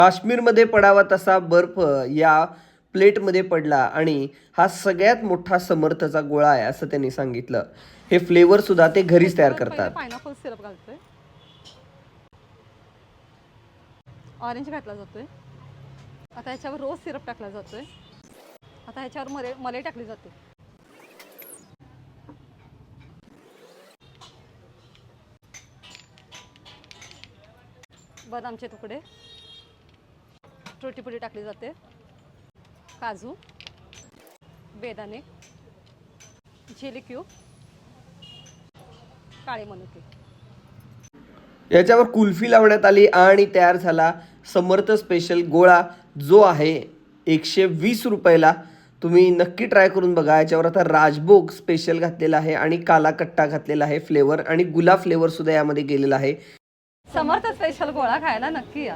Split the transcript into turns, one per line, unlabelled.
काश्मीरमध्ये पडावा तसा बर्फ या प्लेटमध्ये पडला आणि हा सगळ्यात मोठा समर्थचा गोळा आहे असं त्यांनी सांगितलं. हे फ्लेवर सुद्धा ते घरीच तयार करतात.
पायनॅपल सिरप घालतोय, ऑरेंज घातला जातोय, आता ह्याच्यावर रोज सिरप टाकला जातोय, आता ह्याच्यावर मलाई टाकली जाते. बदामचे तुकडे, टुटी पुडी टाकली जाते, काजू, बेदाणे, चिली क्यूब, काळे मनुके.
याच्यावर कुल्फी लावण्यात आली आणि तयार झाला समर्थ स्पेशल गोळा, जो आहे 120 रुपयाला. तुम्ही नक्की ट्राय करून बघा. याच्यावर आता राजभोग स्पेशल घातलेला आहे आणि काला कट्टा घातलेला आहे फ्लेवर, आणि गुलाब फ्लेवर सुद्धा यामध्ये गेलेला आहे.
समर्थ स्पेशल गोळा खायला नक्की या.